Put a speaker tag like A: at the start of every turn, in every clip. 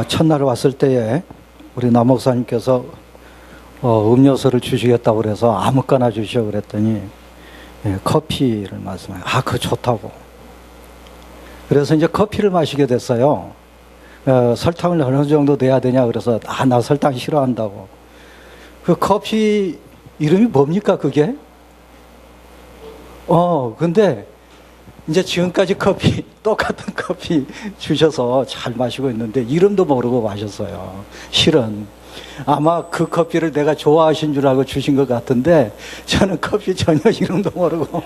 A: 첫날 왔을 때에 우리 남 목사님께서 음료수를 주시겠다고 그래서 아무거나 주시오 그랬더니 커피를 말씀해요. 그거 좋다고. 그래서 이제 커피를 마시게 됐어요. 설탕을 어느 정도 넣어야 되냐 그래서 나 설탕 싫어한다고. 그 커피 이름이 뭡니까 그게? 근데 이제 지금까지 커피 똑같은 커피 주셔서 잘 마시고 있는데 이름도 모르고 마셨어요. 실은 아마 그 커피를 내가 좋아하신 줄 알고 주신 것 같은데 저는 커피 전혀 이름도 모르고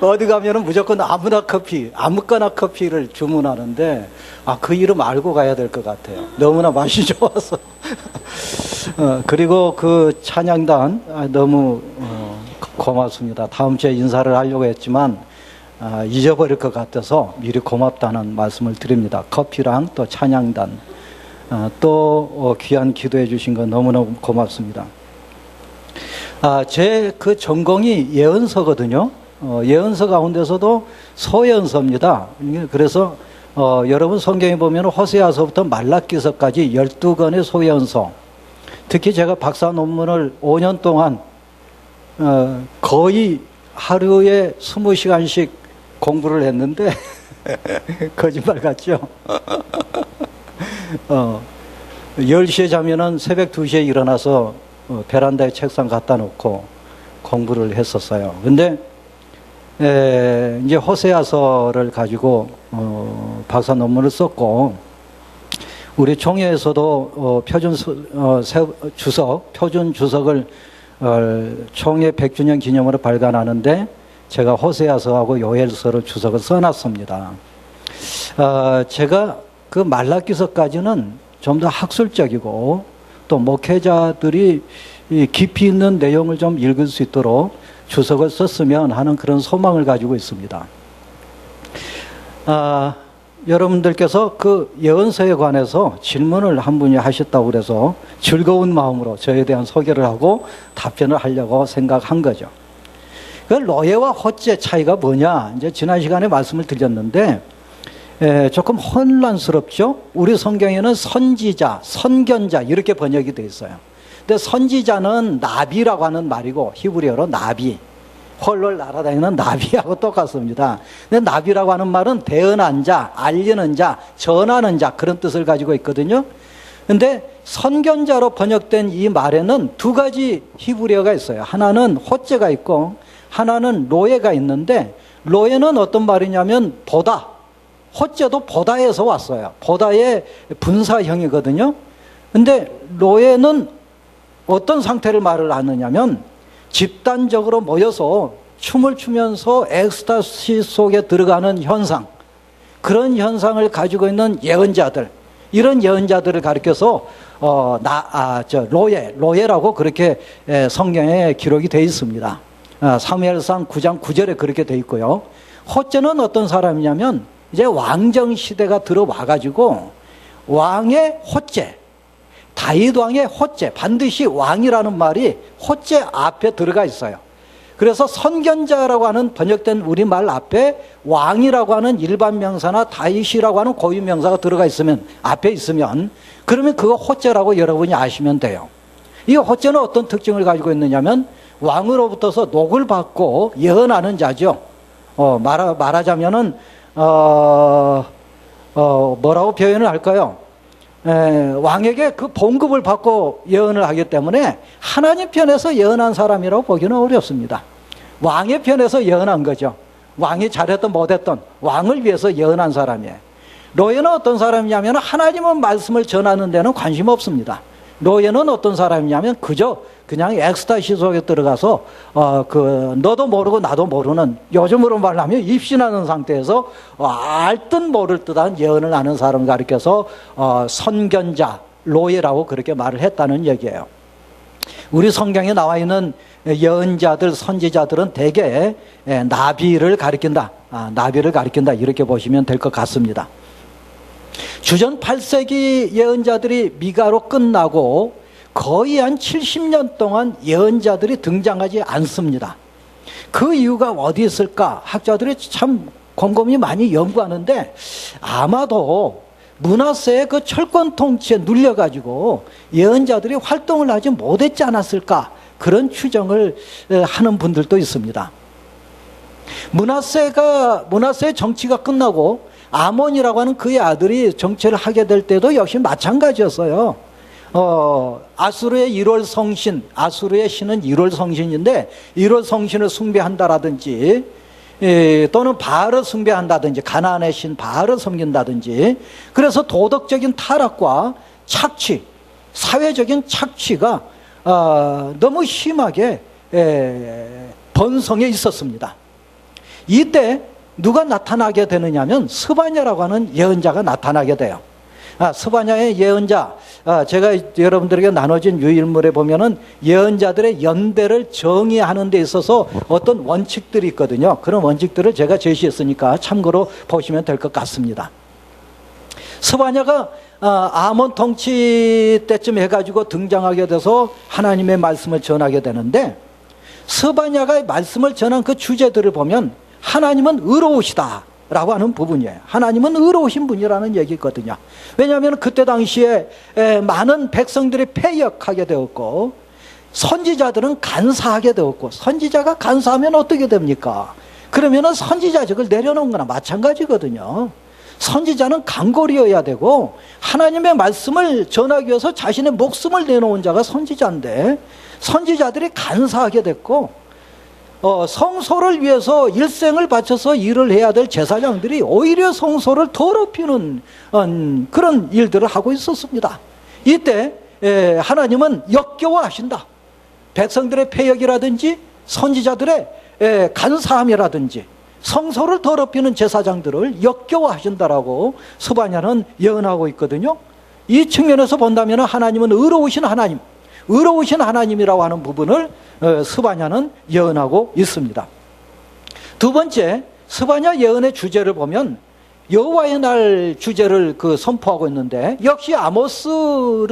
A: 어디 가면은 무조건 아무거나 커피를 주문하는데 그 이름 알고 가야 될 것 같아요. 너무나 맛이 좋아서. 그리고 그 찬양단 너무 고맙습니다. 다음 주에 인사를 하려고 했지만 잊어버릴 것 같아서 미리 고맙다는 말씀을 드립니다. 커피랑 또 찬양단 또 귀한 기도해 주신 거 너무너무 고맙습니다. 제 그 전공이 예언서거든요. 예언서 가운데서도 소예언서입니다. 그래서 여러분 성경에 보면 호세아서부터 말라기서까지 12권의 소예언서, 특히 제가 박사 논문을 5년 동안 거의 하루에 20시간씩 공부를 했는데 거짓말 같죠? 10시에 자면은 새벽 2시에 일어나서 베란다에 책상 갖다 놓고 공부를 했었어요. 근데 이제 호세아서를 가지고 박사 논문을 썼고, 우리 총회에서도 표준 주석을 총회 100주년 기념으로 발간하는데 제가 호세아서하고 요엘서를 주석을 써놨습니다. 제가 그 말라기서까지는 좀 더 학술적이고 또 목회자들이 깊이 있는 내용을 좀 읽을 수 있도록 주석을 썼으면 하는 그런 소망을 가지고 있습니다. 여러분들께서 그 예언서에 관해서 질문을 한 분이 하셨다고 그래서 즐거운 마음으로 저에 대한 소개를 하고 답변을 하려고 생각한 거죠. 그 로예와 호재 차이가 뭐냐? 이제 지난 시간에 말씀을 드렸는데 조금 혼란스럽죠? 우리 성경에는 선지자, 선견자 이렇게 번역이 되어 있어요. 근데 선지자는 나비라고 하는 말이고 히브리어로 나비, 홀로 날아다니는 나비하고 똑같습니다. 근데 나비라고 하는 말은 대언한 자, 알리는 자, 전하는 자 그런 뜻을 가지고 있거든요. 근데 선견자로 번역된 이 말에는 두 가지 히브리어가 있어요. 하나는 호재가 있고 하나는 로예가 있는데, 로예는 어떤 말이냐면 보다, 호재도 보다에서 왔어요. 보다의 분사형이거든요. 근데 로예는 어떤 상태를 말을 하느냐면 집단적으로 모여서 춤을 추면서 엑스타시 속에 들어가는 현상, 그런 현상을 가지고 있는 예언자들, 이런 예언자들을 가리켜서 로예라고 그렇게 성경에 기록이 되어 있습니다. 사무엘상 9장 9절에 그렇게 되어 있고요. 호재는 어떤 사람이냐면 이제 왕정 시대가 들어와가지고 왕의 호재, 다윗 왕의 호재, 반드시 왕이라는 말이 호재 앞에 들어가 있어요. 그래서 선견자라고 하는 번역된 우리말 앞에 왕이라고 하는 일반 명사나 다윗이라고 하는 고유 명사가 들어가 있으면, 앞에 있으면, 그러면 그거 호재라고 여러분이 아시면 돼요. 이 호재는 어떤 특징을 가지고 있느냐면 왕으로부터서 녹을 받고 예언하는 자죠. 말하자면은 뭐라고 표현을 할까요? 왕에게 그 봉급을 받고 예언을 하기 때문에 하나님 편에서 예언한 사람이라고 보기는 어렵습니다. 왕의 편에서 예언한 거죠. 왕이 잘했던 못했던 왕을 위해서 예언한 사람이에요. 로예는 어떤 사람이냐면 하나님의 말씀을 전하는 데는 관심 없습니다. 로예는 어떤 사람이냐면 그냥 엑스타시 속에 들어가서 너도 모르고 나도 모르는, 요즘으로 말하면 입신하는 상태에서 알 듯 모를 듯한 예언을 하는 사람을 가리켜서 선견자, 로예라고 그렇게 말을 했다는 얘기예요. 우리 성경에 나와 있는 예언자들, 선지자들은 대개 나비를 가리킨다, 이렇게 보시면 될 것 같습니다. 주전 8세기 예언자들이 미가로 끝나고 거의 한 70년 동안 예언자들이 등장하지 않습니다. 그 이유가 어디 있을까? 학자들이 참 곰곰이 많이 연구하는데 아마도 므낫세의 그 철권 통치에 눌려가지고 예언자들이 활동을 하지 못했지 않았을까, 그런 추정을 하는 분들도 있습니다. 므낫세의 정치가 끝나고 아몬이라고 하는 그의 아들이 정치를 하게 될 때도 역시 마찬가지였어요. 아수르의 1월 성신, 아수르의 신은 1월 성신인데 1월 성신을 숭배한다라든지, 또는 바알을 숭배한다든지, 가나안의 신 바알을 섬긴다든지, 그래서 도덕적인 타락과 착취, 사회적인 착취가 너무 심하게 번성해 있었습니다. 이때 누가 나타나게 되느냐면 스바냐라고 하는 예언자가 나타나게 돼요. 스바냐의 예언자, 제가 여러분들에게 나눠진 유일물에 보면은 예언자들의 연대를 정의하는 데 있어서 어떤 원칙들이 있거든요. 그런 원칙들을 제가 제시했으니까 참고로 보시면 될 것 같습니다. 스바냐가 아몬 통치 때쯤 해가지고 등장하게 돼서 하나님의 말씀을 전하게 되는데, 스바냐가 말씀을 전한 그 주제들을 보면 하나님은 의로우시다 라고 하는 부분이에요. 하나님은 의로우신 분이라는 얘기거든요. 왜냐하면 그때 당시에 많은 백성들이 패역하게 되었고, 선지자들은 간사하게 되었고, 선지자가 간사하면 어떻게 됩니까? 그러면은 선지자직을 내려놓은 거나 마찬가지거든요. 선지자는 강골이어야 되고, 하나님의 말씀을 전하기 위해서 자신의 목숨을 내놓은 자가 선지자인데, 선지자들이 간사하게 됐고, 성소를 위해서 일생을 바쳐서 일을 해야 될 제사장들이 오히려 성소를 더럽히는 그런 일들을 하고 있었습니다. 이때 하나님은 역겨워하신다. 백성들의 패역이라든지 선지자들의 간사함이라든지 성소를 더럽히는 제사장들을 역겨워하신다라고 스바냐는 예언하고 있거든요. 이 측면에서 본다면 하나님은 의로우신 하나님, 의로우신 하나님이라고 하는 부분을 스바냐는 예언하고 있습니다. 두 번째, 스바냐 예언의 주제를 보면 여호와의 날 주제를 선포하고 있는데, 역시 아모스의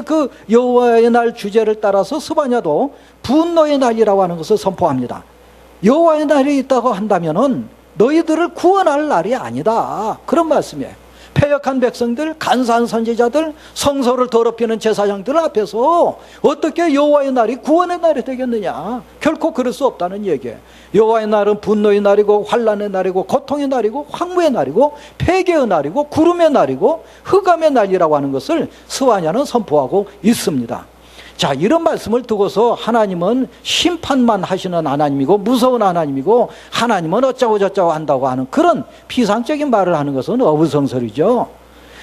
A: 그 여호와의 날 주제를 따라서 스바냐도 분노의 날이라고 하는 것을 선포합니다. 여호와의 날이 있다고 한다면은 너희들을 구원할 날이 아니다, 그런 말씀이에요. 패역한 백성들, 간사한 선지자들, 성소를 더럽히는 제사장들 앞에서 어떻게 여호와의 날이 구원의 날이 되겠느냐? 결코 그럴 수 없다는 얘기예요. 여호와의 날은 분노의 날이고 환난의 날이고 고통의 날이고 황무의 날이고 폐괴의 날이고 구름의 날이고 흑암의 날이라고 하는 것을 스바냐는 선포하고 있습니다. 자, 이런 말씀을 두고서 하나님은 심판만 하시는 하나님이고 무서운 하나님이고 하나님은 어쩌고 저쩌고 한다고 하는 그런 피상적인 말을 하는 것은 어불성설이죠.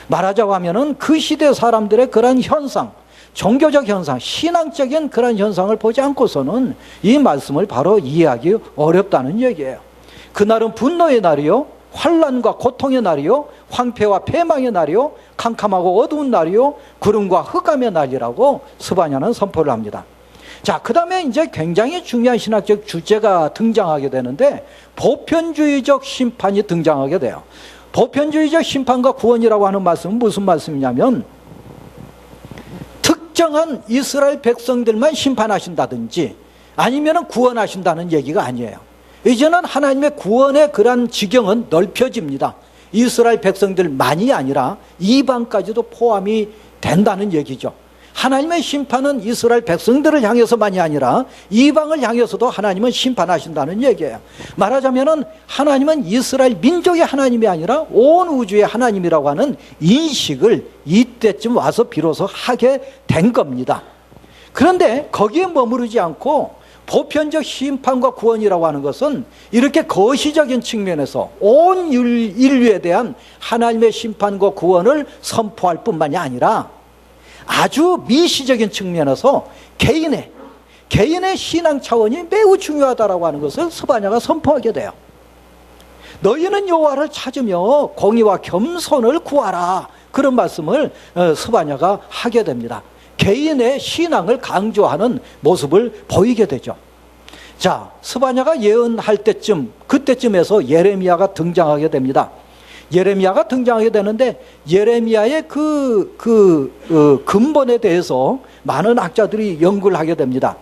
A: 말하자고 하면은 그 시대 사람들의 그런 현상, 종교적 현상, 신앙적인 그런 현상을 보지 않고서는 이 말씀을 바로 이해하기 어렵다는 얘기예요. 그날은 분노의 날이요, 환난과 고통의 날이요, 황폐와 패망의 날이요, 캄캄하고 어두운 날이요, 구름과 흑암의 날이라고 스바냐는 선포를 합니다. 자, 그 다음에 이제 굉장히 중요한 신학적 주제가 등장하게 되는데, 보편주의적 심판이 등장하게 돼요. 보편주의적 심판과 구원이라고 하는 말씀은 무슨 말씀이냐면, 특정한 이스라엘 백성들만 심판하신다든지 아니면 구원하신다는 얘기가 아니에요. 이제는 하나님의 구원의 그러한 지경은 넓혀집니다. 이스라엘 백성들만이 아니라 이방까지도 포함이 된다는 얘기죠. 하나님의 심판은 이스라엘 백성들을 향해서만이 아니라 이방을 향해서도 하나님은 심판하신다는 얘기예요. 말하자면 하나님은 이스라엘 민족의 하나님이 아니라 온 우주의 하나님이라고 하는 인식을 이때쯤 와서 비로소 하게 된 겁니다. 그런데 거기에 머무르지 않고 보편적 심판과 구원이라고 하는 것은 이렇게 거시적인 측면에서 온 인류에 대한 하나님의 심판과 구원을 선포할 뿐만이 아니라 아주 미시적인 측면에서 개인의 신앙 차원이 매우 중요하다라고 하는 것을 스바냐가 선포하게 돼요. 너희는 여호와를 찾으며 공의와 겸손을 구하라, 그런 말씀을 스바냐가 하게 됩니다. 개인의 신앙을 강조하는 모습을 보이게 되죠. 자, 스바냐가 예언할 때쯤, 그때쯤에서 예레미야가 등장하게 됩니다. 예레미야가 등장하게 되는데, 예레미야의 근본에 대해서 많은 학자들이 연구를 하게 됩니다.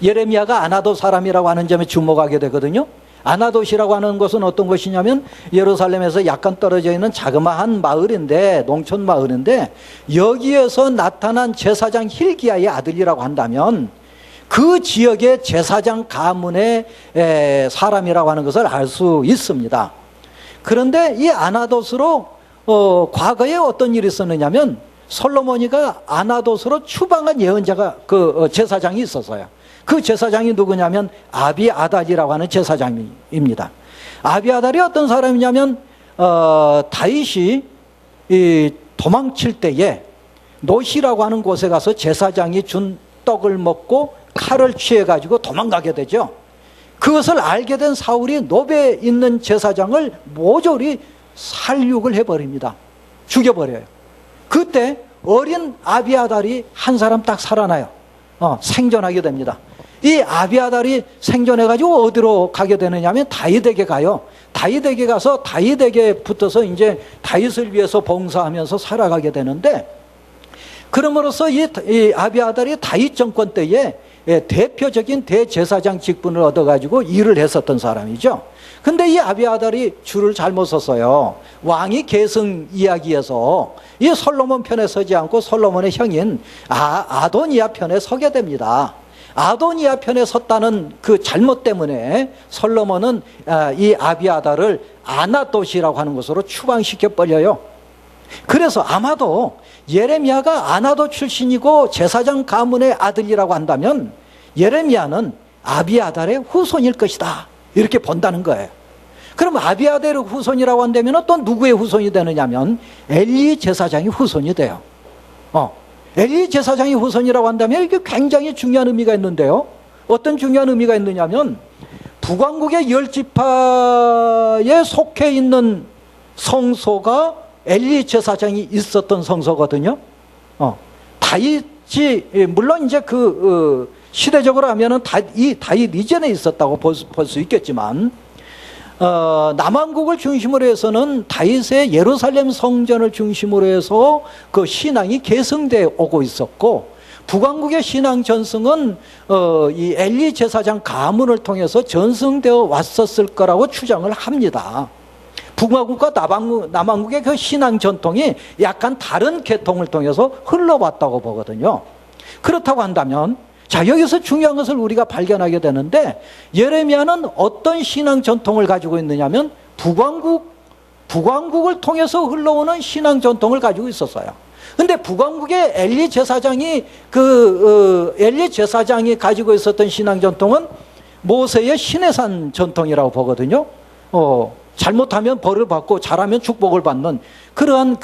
A: 예레미야가 아나도 사람이라고 하는 점에 주목하게 되거든요. 아나도시라고 하는 것은 어떤 것이냐면 예루살렘에서 약간 떨어져 있는 자그마한 마을인데, 농촌 마을인데, 여기에서 나타난 제사장 hil기야의 아들이라고 한다면 그 지역의 제사장 가문의 사람이라고 하는 것을 알 수 있습니다. 그런데 이 아나도스로 과거에 어떤 일이 있었느냐면 솔로몬이가 아나도스로 추방한 예언자가 제사장이 있었어요. 그 제사장이 누구냐면 아비아달이라고 하는 제사장입니다. 아비아달이 어떤 사람이냐면 다윗이 도망칠 때에 노시라고 하는 곳에 가서 제사장이 준 떡을 먹고 칼을 취해가지고 도망가게 되죠. 그것을 알게 된 사울이 노베에 있는 제사장을 모조리 살육을 해버립니다. 죽여버려요. 그때 어린 아비아달이 한 사람 딱 살아나요. 생존하게 됩니다. 이 아비아달이 생존해가지고 어디로 가게 되느냐면 다윗에게 가요. 다윗에게 가서 다윗에게 붙어서 이제 다윗을 위해서 봉사하면서 살아가게 되는데, 그럼으로써 이 아비아달이 다윗 정권 때에 대표적인 대제사장 직분을 얻어가지고 일을 했었던 사람이죠. 근데 이 아비아달이 줄을 잘못 섰어요. 왕이 계승 이야기에서 이 솔로몬 편에 서지 않고 솔로몬의 형인 아도니아 편에 서게 됩니다. 아도니아 편에 섰다는 그 잘못 때문에 솔로몬은 이 아비아달을 아나도시라고 하는 것으로 추방시켜 버려요. 그래서 아마도 예레미야가 아나도 출신이고 제사장 가문의 아들이라고 한다면 예레미야는 아비아달의 후손일 것이다, 이렇게 본다는 거예요. 그럼 아비아달의 후손이라고 한다면 또 누구의 후손이 되느냐면 엘리 제사장의 후손이 돼요. 엘리 제사장의 후손이라고 한다면 이게 굉장히 중요한 의미가 있는데요. 어떤 중요한 의미가 있느냐면 북왕국의 10지파에 속해 있는 성소가 엘리 제사장이 있었던 성소거든요. 다윗이 물론 이제 시대적으로 하면은 다윗 이전에 있었다고 볼 수 있겠지만, 남왕국을 중심으로 해서는 다윗의 예루살렘 성전을 중심으로 해서 그 신앙이 계승되어 오고 있었고, 북왕국의 신앙 전승은 이 엘리 제사장 가문을 통해서 전승되어 왔었을 거라고 추정을 합니다. 북왕국과 남왕국의 그 신앙 전통이 약간 다른 계통을 통해서 흘러왔다고 보거든요. 그렇다고 한다면, 자, 여기서 중요한 것을 우리가 발견하게 되는데, 예레미야는 어떤 신앙 전통을 가지고 있느냐면 북왕국을 통해서 흘러오는 신앙 전통을 가지고 있었어요. 근데 북왕국의 엘리 제사장이 엘리 제사장이 가지고 있었던 신앙 전통은 모세의 시내산 전통이라고 보거든요. 잘못하면 벌을 받고 잘하면 축복을 받는 그러한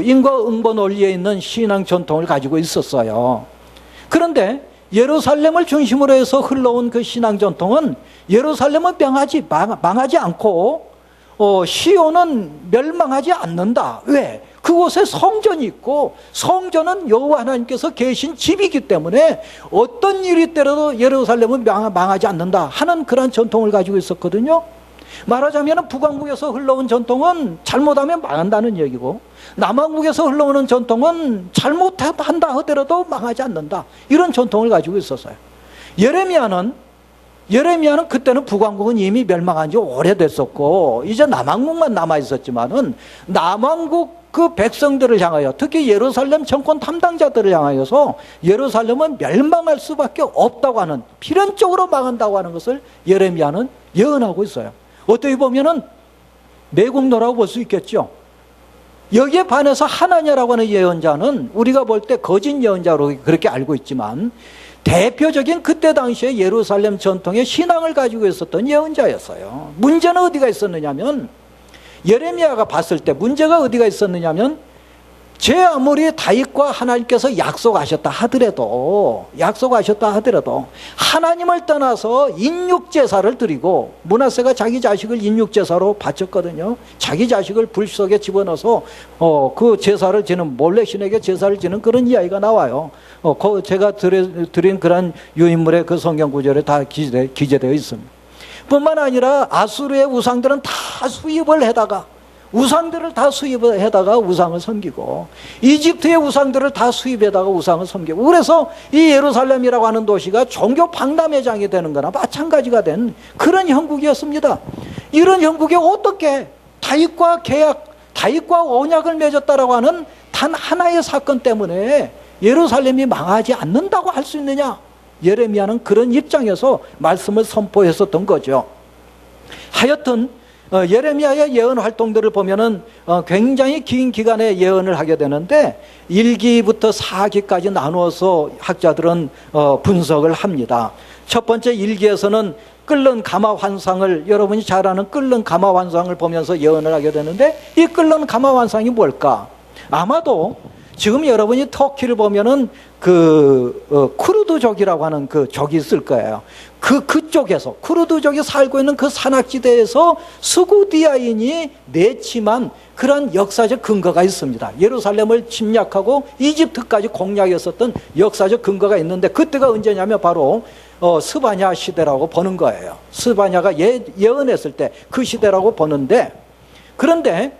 A: 인과응보 논리에 있는 신앙 전통을 가지고 있었어요. 그런데 예루살렘을 중심으로 해서 흘러온 그 신앙 전통은 예루살렘은 망하지 않고 시온은 멸망하지 않는다. 왜? 그곳에 성전이 있고 성전은 여호와 하나님께서 계신 집이기 때문에 어떤 일이 있더라도 예루살렘은 망하지 않는다 하는 그런 전통을 가지고 있었거든요. 말하자면 북왕국에서 흘러온 전통은 잘못하면 망한다는 얘기고, 남왕국에서 흘러오는 전통은 잘못한다 하더라도 망하지 않는다, 이런 전통을 가지고 있었어요. 예레미야는 그때는 북왕국은 이미 멸망한 지 오래됐었고 이제 남왕국만 남아 있었지만은 남왕국 그 백성들을 향하여, 특히 예루살렘 정권 담당자들을 향하여서 예루살렘은 멸망할 수밖에 없다고 하는, 필연적으로 망한다고 하는 것을 예레미야는 예언하고 있어요. 어떻게 보면은 매국노라고 볼 수 있겠죠. 여기에 반해서 하나냐라고 하는 예언자는 우리가 볼 때 거짓 예언자로 그렇게 알고 있지만 대표적인 그때 당시에 예루살렘 전통의 신앙을 가지고 있었던 예언자였어요. 문제는 어디가 있었느냐면, 예레미야가 봤을 때 문제가 어디가 있었느냐면, 제 아무리 다윗과 하나님께서 약속하셨다 하더라도 하나님을 떠나서 인육제사를 드리고, 므낫세가 자기 자식을 인육제사로 바쳤거든요. 자기 자식을 불 속에 집어넣어서 그 제사를 지는, 몰레신에게 제사를 지는 그런 이야기가 나와요. 제가 드린 그런 유인물의 그 성경 구절에 다 기재되어 있습니다. 뿐만 아니라 아수르의 우상들은 다 수입을 해다가 우상들을 다 수입해다가 우상을 섬기고 이집트의 우상들을 다 수입해다가 우상을 섬기고 그래서 이 예루살렘이라고 하는 도시가 종교 박람회장이 되는 거나 마찬가지가 된 그런 형국이었습니다. 이런 형국에 어떻게 다윗과 언약을 맺었다라고 하는 단 하나의 사건 때문에 예루살렘이 망하지 않는다고 할 수 있느냐? 예레미야는 그런 입장에서 말씀을 선포했었던 거죠. 하여튼 예레미야의 예언 활동들을 보면은 굉장히 긴 기간의 예언을 하게 되는데 1기부터 4기까지 나누어서 학자들은 분석을 합니다. 첫 번째 1기에서는 끓는 가마 환상을, 여러분이 잘 아는 끓는 가마 환상을 보면서 예언을 하게 되는데 이 끓는 가마 환상이 뭘까? 아마도 지금 여러분이 터키를 보면은 쿠르드족이라고 하는 그 족이 있을 거예요. 그쪽에서 쿠르드족이 살고 있는 그 산악지대에서 스구디아인이 내침한 그런 역사적 근거가 있습니다. 예루살렘을 침략하고 이집트까지 공략했었던 역사적 근거가 있는데 그때가 언제냐면 바로 스바냐 시대라고 보는 거예요. 스바냐가 예언했을 때 그 시대라고 보는데, 그런데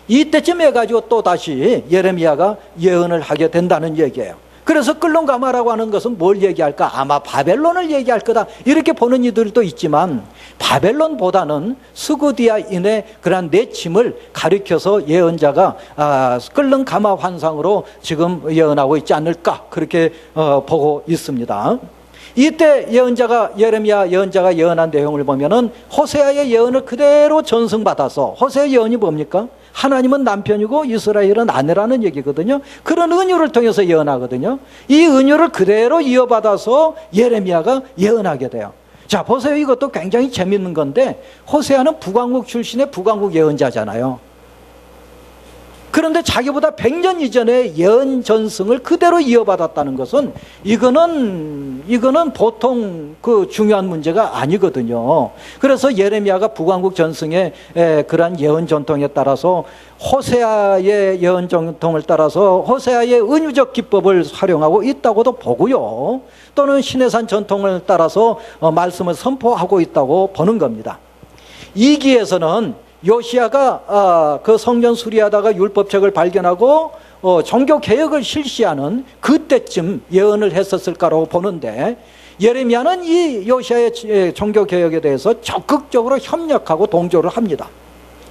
A: 이때쯤 해가지고 또 다시 예레미야가 예언을 하게 된다는 얘기예요. 그래서 끌론가마라고 하는 것은 뭘 얘기할까? 아마 바벨론을 얘기할 거다 이렇게 보는 이들도 있지만 바벨론보다는 스구디아인의 그러한 내침을 가리켜서 예언자가 끌론가마 환상으로 지금 예언하고 있지 않을까 그렇게 보고 있습니다. 이때 예레미야 예언자가 예언한 내용을 보면은 호세아의 예언을 그대로 전승받아서, 호세아의 예언이 뭡니까? 하나님은 남편이고 이스라엘은 아내라는 얘기거든요. 그런 은유를 통해서 예언하거든요. 이 은유를 그대로 이어받아서 예레미야가 예언하게 돼요. 자, 보세요. 이것도 굉장히 재밌는 건데 호세아는 북왕국 출신의 북왕국 예언자잖아요. 그런데 자기보다 100년 이전의 예언 전승을 그대로 이어받았다는 것은 이거는 보통 그 중요한 문제가 아니거든요. 그래서 예레미야가 북왕국 전승의 그러한 예언 전통에 따라서 호세아의 예언 전통을 따라서 호세아의 은유적 기법을 활용하고 있다고도 보고요. 또는 시내산 전통을 따라서 말씀을 선포하고 있다고 보는 겁니다. 2기에서는 요시야가 그 성전 수리하다가 율법책을 발견하고 종교 개혁을 실시하는 그때쯤 예언을 했었을까라고 보는데, 예레미야는 이 요시야의 종교 개혁에 대해서 적극적으로 협력하고 동조를 합니다.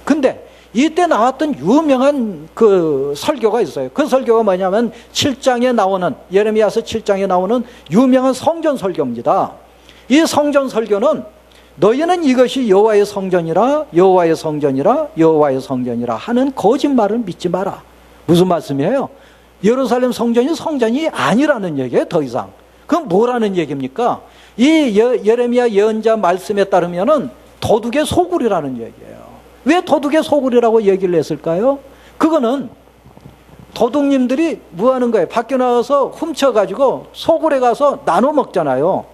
A: 근데 이때 나왔던 유명한 그 설교가 있어요. 그 설교가 뭐냐면 7장에 나오는, 예레미야서 7장에 나오는 유명한 성전 설교입니다. 이 성전 설교는 너희는 이것이 여호와의 성전이라 여호와의 성전이라 여호와의 성전이라 하는 거짓말을 믿지 마라. 무슨 말씀이에요? 예루살렘 성전이 아니라는 얘기예요. 더 이상. 그럼 뭐라는 얘기입니까? 이 예레미야 예언자 말씀에 따르면은 도둑의 소굴이라는 얘기예요. 왜 도둑의 소굴이라고 얘기를 했을까요? 그거는 도둑님들이 뭐 하는 거예요? 밖에 나가서 훔쳐가지고 소굴에 가서 나눠 먹잖아요.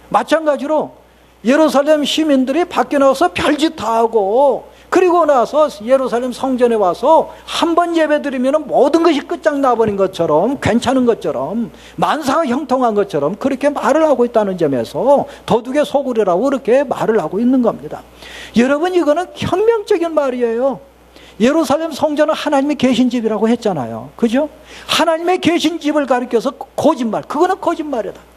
A: 마찬가지로 예루살렘 시민들이 밖에 나와서 별짓 다 하고, 그리고 나서 예루살렘 성전에 와서 한 번 예배 드리면 모든 것이 끝장나버린 것처럼, 괜찮은 것처럼, 만사가 형통한 것처럼 그렇게 말을 하고 있다는 점에서 도둑의 소굴이라고 그렇게 말을 하고 있는 겁니다. 여러분, 이거는 혁명적인 말이에요. 예루살렘 성전은 하나님의 계신 집이라고 했잖아요. 그죠? 하나님의 계신 집을 가리켜서 거짓말, 그거는 거짓말이다.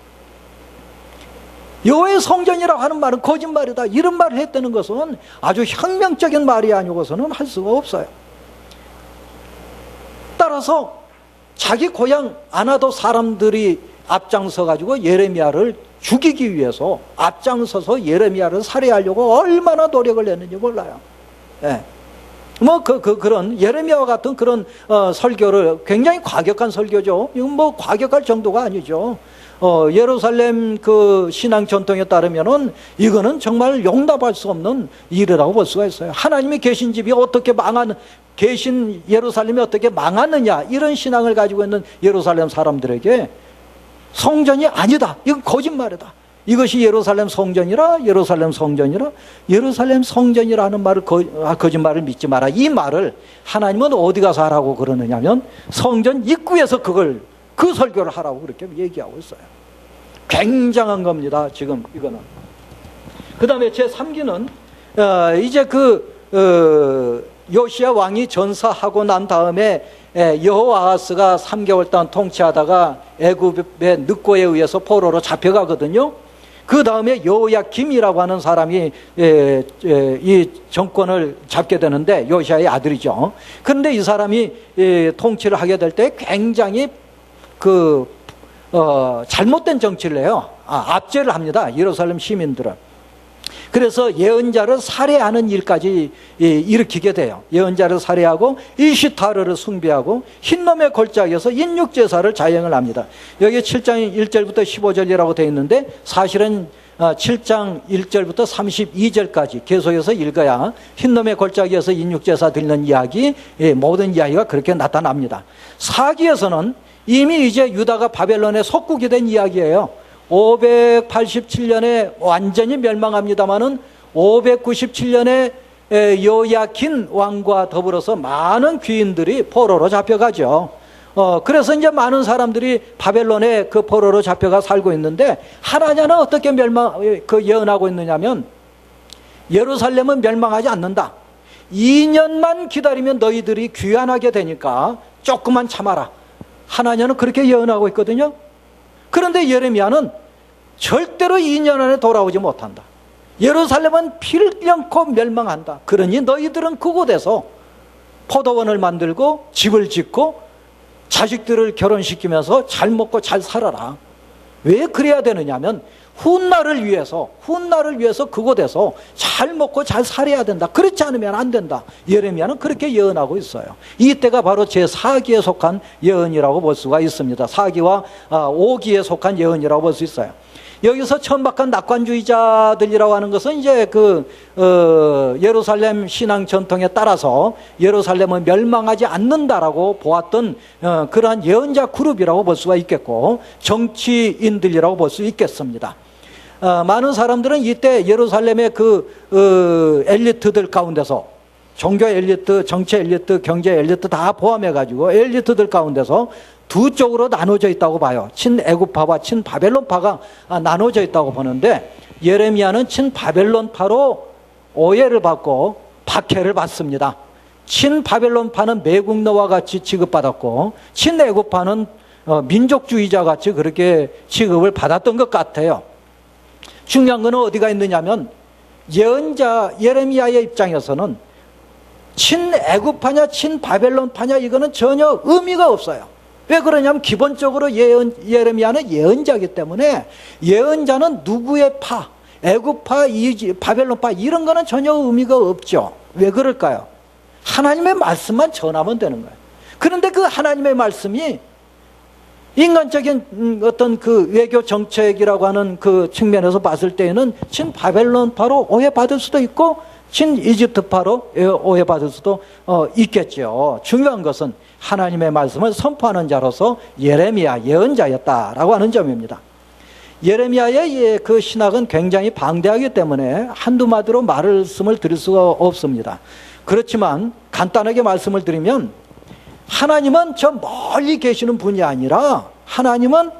A: 여호와의 성전이라고 하는 말은 거짓말이다, 이런 말을 했다는 것은 아주 혁명적인 말이 아니고서는 할 수가 없어요. 따라서 자기 고향 아나도 사람들이 앞장서 가지고 예레미야를 죽이기 위해서 앞장서서 예레미야를 살해하려고 얼마나 노력을 했는지 몰라요. 예. 그런 예레미야와 같은 그런 설교를, 굉장히 과격한 설교죠. 이건 과격할 정도가 아니죠. 예루살렘 그 신앙 전통에 따르면은 이거는 정말 용납할 수 없는 일이라고 볼 수가 있어요. 하나님이 계신 집이 어떻게 계신 예루살렘이 어떻게 망하느냐, 이런 신앙을 가지고 있는 예루살렘 사람들에게 성전이 아니다, 이건 거짓말이다. 이것이 예루살렘 성전이라 예루살렘 성전이라 예루살렘 성전이라는 말을 거짓말을 믿지 마라. 이 말을 하나님은 어디 가서 하라고 그러느냐면 성전 입구에서 그 설교를 하라고 그렇게 얘기하고 있어요. 굉장한 겁니다. 지금 이거는. 그 다음에 제3기는 이제 그 요시야 왕이 전사하고 난 다음에 여호아하스가 3개월 동안 통치하다가 애굽의 늑고에 의해서 포로로 잡혀가거든요. 그 다음에 여호야김이라고 하는 사람이 이 정권을 잡게 되는데, 요시야의 아들이죠. 그런데 이 사람이 통치를 하게 될 때 굉장히 잘못된 정치를 해요. 압제를 합니다, 예루살렘 시민들은. 그래서 예언자를 살해하는 일까지 일으키게 돼요. 예언자를 살해하고 이시타르를 숭배하고 흰놈의 골짜기에서 인육제사를 자행을 합니다. 여기 7장 1절부터 15절이라고 되어 있는데, 사실은 7장 1절부터 32절까지 계속해서 읽어야 흰놈의 골짜기에서 인육제사 드리는 이야기, 모든 이야기가 그렇게 나타납니다. 사기에서는 이미 이제 유다가 바벨론에 속국이 된 이야기예요. 587년에 완전히 멸망합니다마는 597년에 여호야킨 왕과 더불어서 많은 귀인들이 포로로 잡혀가죠. 그래서 이제 많은 사람들이 바벨론에 그 포로로 잡혀가 살고 있는데, 하나냐는 어떻게 예언하고 있느냐면, 예루살렘은 멸망하지 않는다. 2년만 기다리면 너희들이 귀환하게 되니까 조금만 참아라. 하나냐는 그렇게 예언하고 있거든요. 그런데 예레미야는 절대로 2년 안에 돌아오지 못한다. 예루살렘은 필연코 멸망한다. 그러니 너희들은 그곳에서 포도원을 만들고 집을 짓고 자식들을 결혼시키면서 잘 먹고 잘 살아라. 왜 그래야 되느냐면 훗날을 위해서 그곳에서 잘 먹고 잘 살아야 된다. 그렇지 않으면 안 된다. 예레미야는 그렇게 예언하고 있어요. 이때가 바로 제4기에 속한 예언이라고 볼 수가 있습니다. 4기와 5기에 속한 예언이라고 볼 수 있어요. 여기서 천박한 낙관주의자들이라고 하는 것은 이제 예루살렘 신앙 전통에 따라서 예루살렘은 멸망하지 않는다라고 보았던 그러한 예언자 그룹이라고 볼 수가 있겠고, 정치인들이라고 볼 수 있겠습니다. 많은 사람들은 이때 예루살렘의 엘리트들 가운데서, 종교 엘리트, 정치 엘리트, 경제 엘리트 다 포함해가지고 엘리트들 가운데서 두 쪽으로 나눠져 있다고 봐요. 친애굽파와 친바벨론파가 나눠져 있다고 보는데, 예레미야는 친바벨론파로 오해를 받고 박해를 받습니다. 친바벨론파는 매국노와 같이 취급받았고, 친애굽파는 민족주의자 같이 그렇게 취급을 받았던 것 같아요. 중요한 것은 어디가 있느냐면, 예언자 예레미야의 입장에서는 친애굽파냐 친바벨론파냐 이거는 전혀 의미가 없어요. 왜 그러냐면 기본적으로 예레미야는 예언자이기 때문에, 예언자는 누구의 파, 애굽파, 바벨론파 이런 거는 전혀 의미가 없죠. 왜 그럴까요? 하나님의 말씀만 전하면 되는 거예요. 그런데 그 하나님의 말씀이 인간적인 어떤 그 외교 정책이라고 하는 그 측면에서 봤을 때에는 친바벨론파로 오해받을 수도 있고 친이집트파로 오해받을 수도 있겠죠. 중요한 것은 하나님의 말씀을 선포하는 자로서 예레미야 예언자였다라고 하는 점입니다. 예레미야의 그 신학은 굉장히 방대하기 때문에 한두 마디로 말씀을 드릴 수가 없습니다. 그렇지만 간단하게 말씀을 드리면, 하나님은 저 멀리 계시는 분이 아니라 하나님은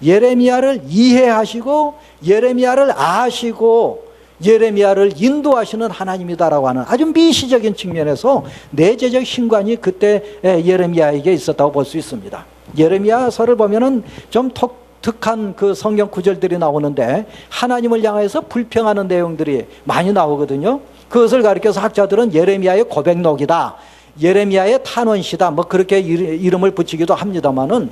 A: 예레미야를 이해하시고 예레미야를 아시고 예레미야를 인도하시는 하나님이다라고 하는 아주 미시적인 측면에서 내재적 신관이 그때 예레미야에게 있었다고 볼 수 있습니다. 예레미야서를 보면은 좀 독특한 그 성경 구절들이 나오는데, 하나님을 향해서 불평하는 내용들이 많이 나오거든요. 그것을 가리켜서 학자들은 예레미야의 고백록이다, 예레미야의 탄원시다, 뭐 그렇게 이름을 붙이기도 합니다만은,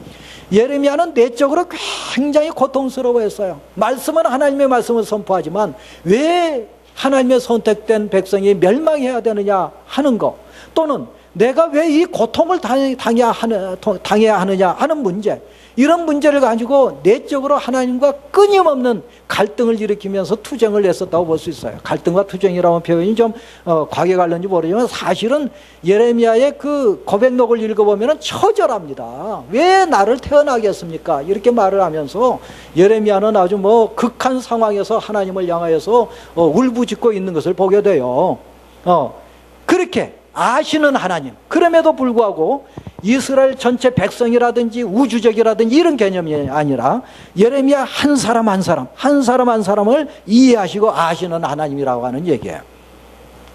A: 예레미야는 내적으로 굉장히 고통스러워했어요. 말씀은 하나님의 말씀을 선포하지만 왜 하나님의 선택된 백성이 멸망해야 되느냐 하는 것, 또는 내가 왜 이 고통을 당해야 하느냐 하는 문제, 이런 문제를 가지고 내적으로 하나님과 끊임없는 갈등을 일으키면서 투쟁을 했었다고 볼 수 있어요. 갈등과 투쟁이라는 표현이 좀 과격할는지 모르지만, 사실은 예레미야의 그 고백록을 읽어보면 처절합니다. 왜 나를 태어나게 했습니까? 이렇게 말을 하면서 예레미야는 아주 극한 상황에서 하나님을 향하여서 울부짖고 있는 것을 보게 돼요. 그렇게 아시는 하나님, 그럼에도 불구하고 이스라엘 전체 백성이라든지 우주적이라든지 이런 개념이 아니라 예레미야 한 사람 한 사람을 이해하시고 아시는 하나님이라고 하는 얘기예요.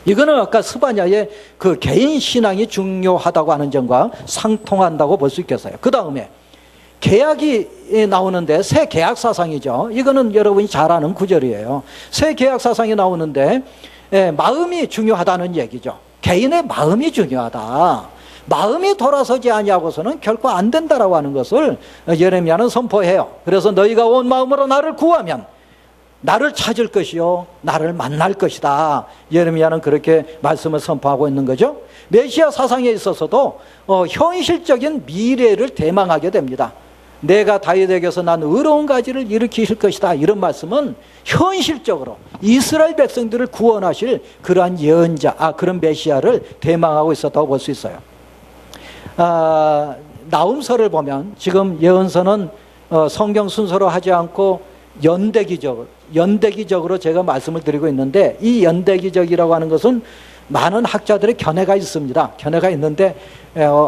A: 이거는 아까 스바냐의 그 개인 신앙이 중요하다고 하는 점과 상통한다고 볼 수 있겠어요. 그 다음에 계약이 나오는데 새 계약 사상이죠. 이거는 여러분이 잘 아는 구절이에요. 새 계약 사상이 나오는데 마음이 중요하다는 얘기죠. 개인의 마음이 중요하다. 마음이 돌아서지 아니하고서는 결코 안 된다라고 하는 것을 예레미야는 선포해요. 그래서 너희가 온 마음으로 나를 구하면 나를 찾을 것이요 나를 만날 것이다. 예레미야는 그렇게 말씀을 선포하고 있는 거죠. 메시아 사상에 있어서도 현실적인 미래를 대망하게 됩니다. 내가 다윗에게서 난 의로운 가지를 일으키실 것이다. 이런 말씀은 현실적으로 이스라엘 백성들을 구원하실 그러한 예언자, 그런 메시아를 대망하고 있었다고 볼 수 있어요. 나훔서를 보면 지금 예언서는 성경 순서로 하지 않고 연대기적으로 제가 말씀을 드리고 있는데, 이 연대기적이라고 하는 것은 많은 학자들의 견해가 있습니다. 견해가 있는데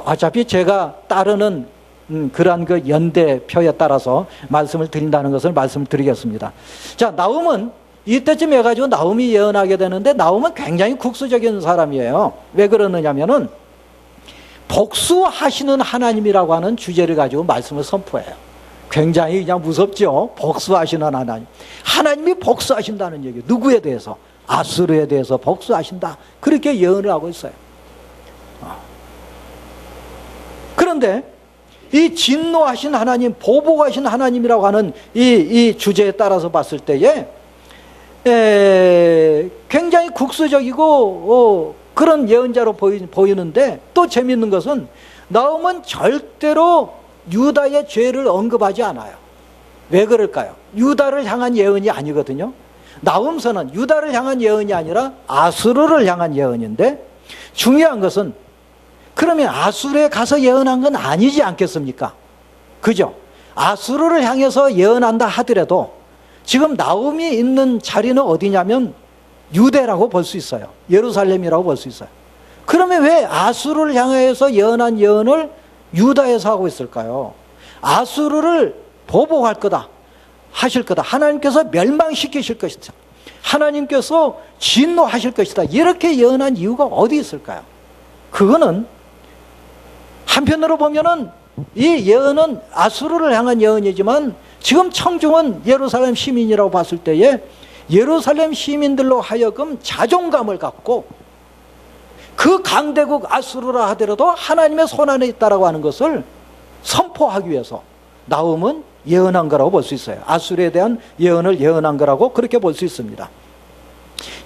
A: 어차피 제가 따르는 그러한 그 연대표에 따라서 말씀을 드린다는 것을 말씀을 드리겠습니다. 자, 나훔은 이때쯤 해가지고 나훔이 예언하게 되는데, 나훔은 굉장히 국수적인 사람이에요. 왜 그러느냐면은 복수하시는 하나님이라고 하는 주제를 가지고 말씀을 선포해요. 굉장히 그냥 무섭죠. 복수하시는 하나님. 하나님이 복수하신다는 얘기. 누구에 대해서? 아수르에 대해서 복수하신다. 그렇게 예언을 하고 있어요. 그런데 이 진노하신 하나님, 보복하신 하나님이라고 하는 이 주제에 따라서 봤을 때에 굉장히 국수적이고 그런 예언자로 보이는데, 또 재미있는 것은 나훔은 절대로 유다의 죄를 언급하지 않아요. 왜 그럴까요? 유다를 향한 예언이 아니거든요. 나훔서는 유다를 향한 예언이 아니라 아수르를 향한 예언인데, 중요한 것은 그러면 아수르에 가서 예언한 건 아니지 않겠습니까? 그죠? 아수르를 향해서 예언한다 하더라도 지금 나훔이 있는 자리는 어디냐면 유대라고 볼 수 있어요. 예루살렘이라고 볼 수 있어요. 그러면 왜 아수르를 향해서 예언한 예언을 유다에서 하고 있을까요? 아수르를 보복할 거다, 하실 거다, 하나님께서 멸망시키실 것이다, 하나님께서 진노하실 것이다, 이렇게 예언한 이유가 어디 있을까요? 그거는 한편으로 보면은 이 예언은 아수르를 향한 예언이지만 지금 청중은 예루살렘 시민이라고 봤을 때에 예루살렘 시민들로 하여금 자존감을 갖고 그 강대국 아수르라 하더라도 하나님의 손안에 있다라고 하는 것을 선포하기 위해서 나훔은 예언한 거라고 볼 수 있어요. 아수르에 대한 예언을 예언한 거라고 그렇게 볼 수 있습니다.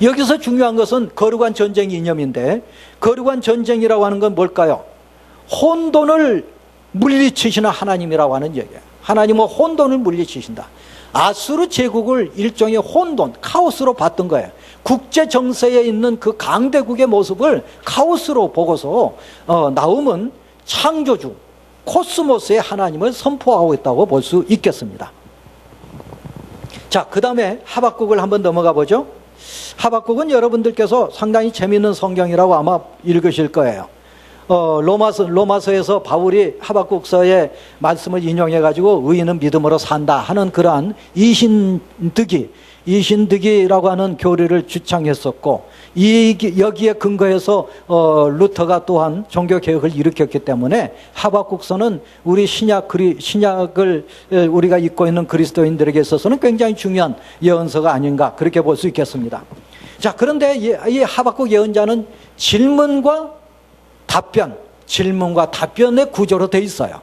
A: 여기서 중요한 것은 거룩한 전쟁 이념인데, 거룩한 전쟁이라고 하는 건 뭘까요? 혼돈을 물리치시는 하나님이라고 하는 얘기예요. 하나님은 혼돈을 물리치신다. 아수르 제국을 일종의 혼돈, 카오스로 봤던 거예요. 국제 정세에 있는 그 강대국의 모습을 카오스로 보고서 나훔은 창조주, 코스모스의 하나님을 선포하고 있다고 볼 수 있겠습니다. 자, 그 다음에 하박국을 한번 넘어가 보죠. 하박국은 여러분들께서 상당히 재미있는 성경이라고 아마 읽으실 거예요. 로마서에서 바울이 하박국서의 말씀을 인용해가지고 의인은 믿음으로 산다 하는 그러한 이신득이라고 하는 교리를 주창했었고, 여기에 근거해서 루터가 또한 종교개혁을 일으켰기 때문에 하박국서는 우리 신약을 우리가 읽고 있는 그리스도인들에게 있어서는 굉장히 중요한 예언서가 아닌가, 그렇게 볼 수 있겠습니다. 자, 그런데 이 하박국 예언자는 질문과 답변의 구조로 되어 있어요.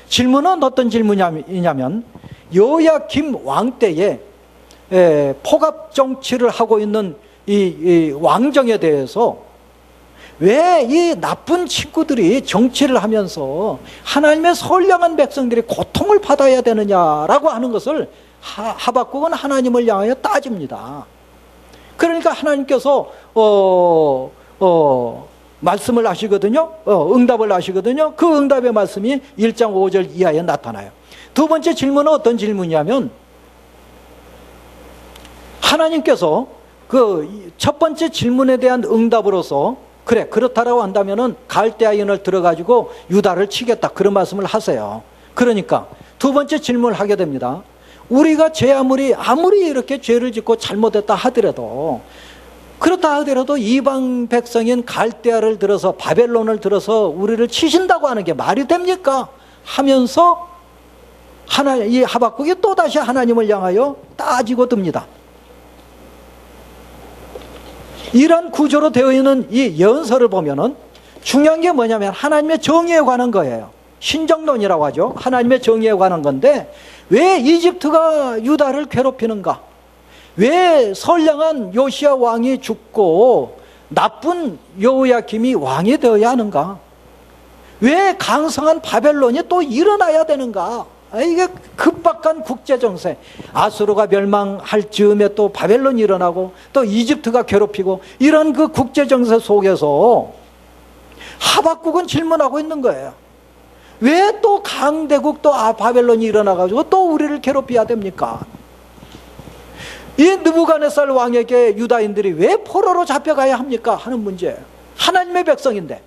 A: 질문은 어떤 질문이냐면, 요야김 왕 때에 포갑 정치를 하고 있는 이 왕정에 대해서 왜 이 나쁜 친구들이 정치를 하면서 하나님의 선량한 백성들이 고통을 받아야 되느냐라고 하는 것을 하박국은 하나님을 향하여 따집니다. 그러니까 하나님께서 말씀을 하시거든요. 응답을 하시거든요. 그 응답의 말씀이 1장 5절 이하에 나타나요. 두 번째 질문은 어떤 질문이냐면, 하나님께서 그 첫 번째 질문에 대한 응답으로서 그렇다라고 한다면은 갈대아인을 들어가지고 유다를 치겠다, 그런 말씀을 하세요. 그러니까 두 번째 질문을 하게 됩니다. 우리가 아무리 이렇게 죄를 짓고 잘못했다 하더라도 그렇다 하더라도 이방 백성인 갈대아를 들어서 바벨론을 들어서 우리를 치신다고 하는 게 말이 됩니까? 하면서 이 하박국이 또다시 하나님을 향하여 따지고 듭니다. 이런 구조로 되어 있는 이 예언서를 보면은 중요한 게 뭐냐면 하나님의 정의에 관한 거예요. 신정론이라고 하죠. 하나님의 정의에 관한 건데 왜 이집트가 유다를 괴롭히는가? 왜 선량한 요시야 왕이 죽고 나쁜 여호야김이 왕이 되어야 하는가? 왜 강성한 바벨론이 또 일어나야 되는가? 이게 급박한 국제정세, 아수르가 멸망할 즈음에 또 바벨론이 일어나고 또 이집트가 괴롭히고 이런 그 국제정세 속에서 하박국은 질문하고 있는 거예요. 왜 또 강대국 또 바벨론이 일어나가지고 또 우리를 괴롭혀야 됩니까? 이 느부갓네살 왕에게 유다인들이 왜 포로로 잡혀가야 합니까? 하는 문제예요. 하나님의 백성인데.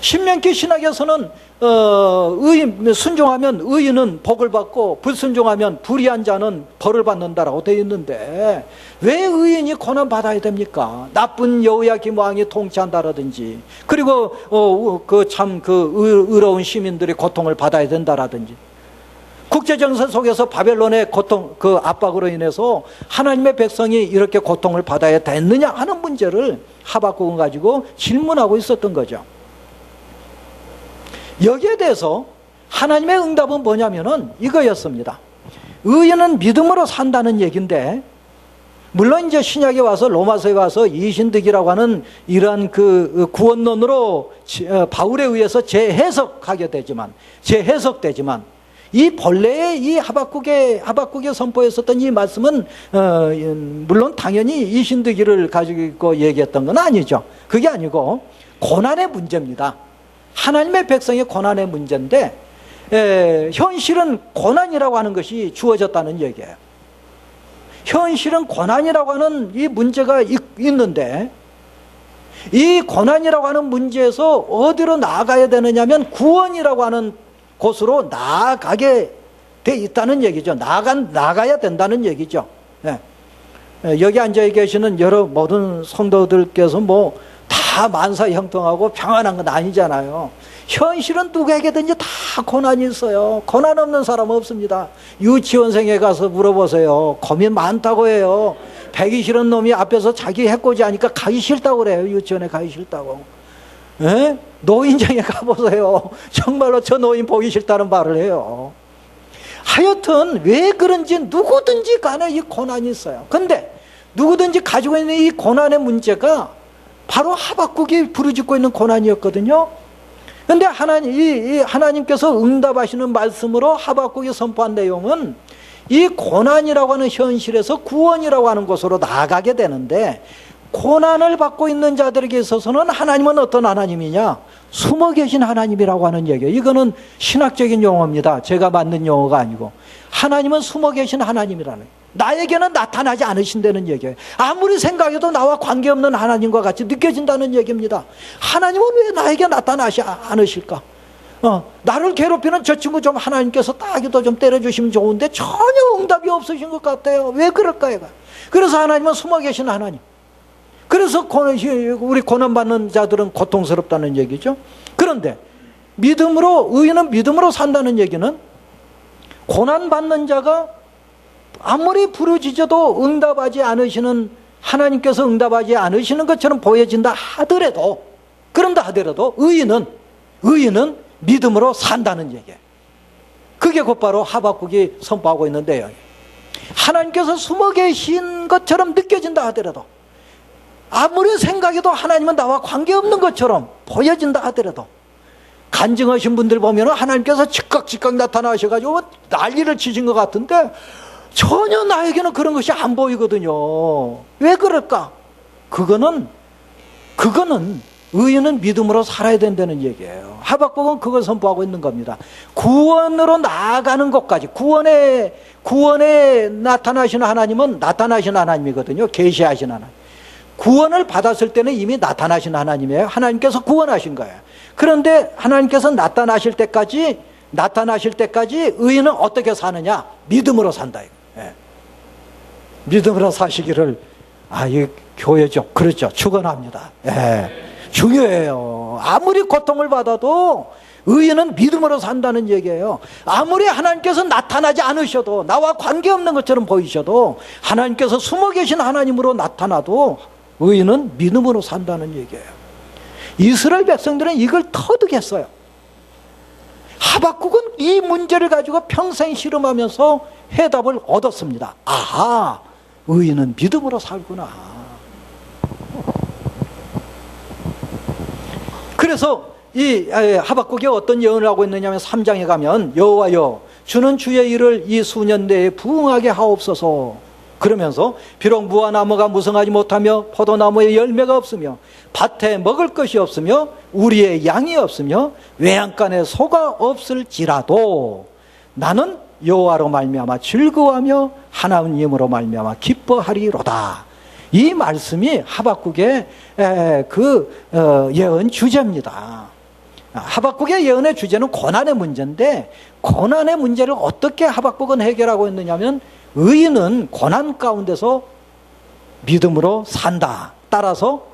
A: 신명기 신학에서는 순종하면 의인은 복을 받고 불순종하면 불의한 자는 벌을 받는다라고 되어 있는데 왜 의인이 고난받아야 됩니까? 나쁜 여호야김 왕이 통치한다라든지 그리고 의로운 시민들이 고통을 받아야 된다라든지 국제정세 속에서 바벨론의 고통, 그 압박으로 인해서 하나님의 백성이 이렇게 고통을 받아야 됐느냐 하는 문제를 하박국은 가지고 질문하고 있었던 거죠. 여기에 대해서 하나님의 응답은 뭐냐면은 이거였습니다. 의인은 믿음으로 산다는 얘기인데, 물론 이제 신약에 와서 로마서에 와서 이신득이라고 하는 이러한 그 구원론으로 바울에 의해서 재해석되지만 이 본래의 이 하박국에 선포했었던 이 말씀은 물론 당연히 이신득이를 가지고 얘기했던 건 아니죠. 그게 아니고 고난의 문제입니다. 하나님의 백성의 고난의 문제인데 현실은 고난이라고 하는 것이 주어졌다는 얘기예요. 현실은 고난이라고 하는 이 문제가 있는데 이 고난이라고 하는 문제에서 어디로 나아가야 되느냐면 구원이라고 하는 곳으로 나아가게 돼 있다는 얘기죠. 나가야 된다는 얘기죠. 여기 앉아 계시는 모든 성도들께서 다 만사형통하고 평안한 건 아니잖아요. 현실은 누구에게든지 다 고난이 있어요. 고난 없는 사람 없습니다. 유치원생에 가서 물어보세요. 고민 많다고 해요. 배기 싫은 놈이 앞에서 자기 해코지 하니까 가기 싫다고 그래요. 유치원에 가기 싫다고. 노인정에 가보세요. 정말로 저 노인 보기 싫다는 말을 해요. 하여튼 왜 그런지 누구든지 간에 이 고난이 있어요. 근데 누구든지 가지고 있는 이 고난의 문제가 바로 하박국이 부르짖고 있는 고난이었거든요. 그런데 하나님께서 응답하시는 말씀으로 하박국이 선포한 내용은 이 고난이라고 하는 현실에서 구원이라고 하는 곳으로 나아가게 되는데, 고난을 받고 있는 자들에게 있어서는 하나님은 어떤 하나님이냐? 숨어 계신 하나님이라고 하는 얘기예요. 이거는 신학적인 용어입니다. 제가 만든 용어가 아니고 하나님은 숨어 계신 하나님이라는 거예요. 나에게는 나타나지 않으신다는 얘기예요. 아무리 생각해도 나와 관계없는 하나님과 같이 느껴진다는 얘기입니다. 하나님은 왜 나에게 나타나지 않으실까? 나를 괴롭히는 저 친구 좀 하나님께서 딱이도 좀 때려주시면 좋은데 전혀 응답이 없으신 것 같아요. 왜 그럴까요? 그래서 하나님은 숨어 계신 하나님. 그래서 우리 고난받는 자들은 고통스럽다는 얘기죠. 그런데 의인은 믿음으로 산다는 얘기는 고난받는 자가 아무리 부르짖어도 응답하지 않으시는, 하나님께서 응답하지 않으시는 것처럼 보여진다 하더라도, 그런다 하더라도 의인은 믿음으로 산다는 얘기예요. 그게 곧바로 하박국이 선포하고 있는데요. 하나님께서 숨어 계신 것처럼 느껴진다 하더라도, 아무리 생각해도 하나님은 나와 관계없는 것처럼 보여진다 하더라도, 간증하신 분들 보면 하나님께서 즉각 나타나셔가지고 난리를 치신 것 같은데 전혀 나에게는 그런 것이 안 보이거든요. 왜 그럴까? 그거는 의인은 믿음으로 살아야 된다는 얘기예요. 하박국은 그걸 선포하고 있는 겁니다. 구원으로 나아가는 것까지, 구원에 나타나시는 하나님은 나타나신 하나님이거든요. 계시하신 하나님. 구원을 받았을 때는 이미 나타나신 하나님이에요. 하나님께서 구원하신 거예요. 그런데 하나님께서 나타나실 때까지 의인은 어떻게 사느냐? 믿음으로 산다. 믿음으로 사시기를 이 교회죠. 그렇죠. 축원합니다. 예, 중요해요. 아무리 고통을 받아도 의인은 믿음으로 산다는 얘기예요. 아무리 하나님께서 나타나지 않으셔도, 나와 관계없는 것처럼 보이셔도, 하나님께서 숨어 계신 하나님으로 나타나도 의인은 믿음으로 산다는 얘기예요. 이스라엘 백성들은 이걸 터득했어요. 하박국은 이 문제를 가지고 평생 실험하면서 해답을 얻었습니다. 아하, 의인은 믿음으로 살구나. 그래서 이 하박국이 어떤 예언을 하고 있느냐면 3장에 가면 여호와여 주는 주의 일을 이 수년 내에 부응하게 하옵소서 그러면서 비록 무화나무가 무성하지 못하며 포도나무에 열매가 없으며 밭에 먹을 것이 없으며 우리의 양이 없으며 외양간에 소가 없을지라도 나는 여호와로 말미암아 즐거워하며 하나님으로 말미암아 기뻐하리로다. 이 말씀이 하박국의 예언 주제입니다. 하박국의 예언의 주제는 고난의 문제인데, 고난의 문제를 어떻게 하박국은 해결하고 있느냐면 의인은 고난 가운데서 믿음으로 산다. 따라서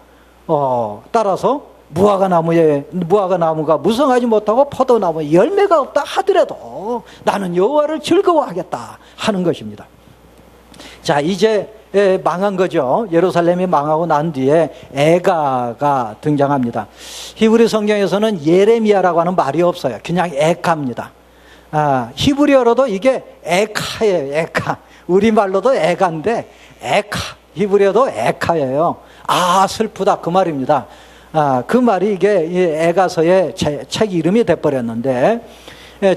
A: 무화과 나무가 무성하지 못하고 포도나무에 열매가 없다 하더라도 나는 여호와를 즐거워하겠다 하는 것입니다. 자, 이제 망한 거죠. 예루살렘이 망하고 난 뒤에 에가가 등장합니다. 히브리 성경에서는 예레미야라고 하는 말이 없어요. 그냥 에카입니다. 히브리어로도 이게 에카예요. 에카. 우리말로도 에가인데 에카. 히브리어도 에카예요. 슬프다 그 말입니다. 그 말이 이게 에가서의 책 이름이 돼버렸는데,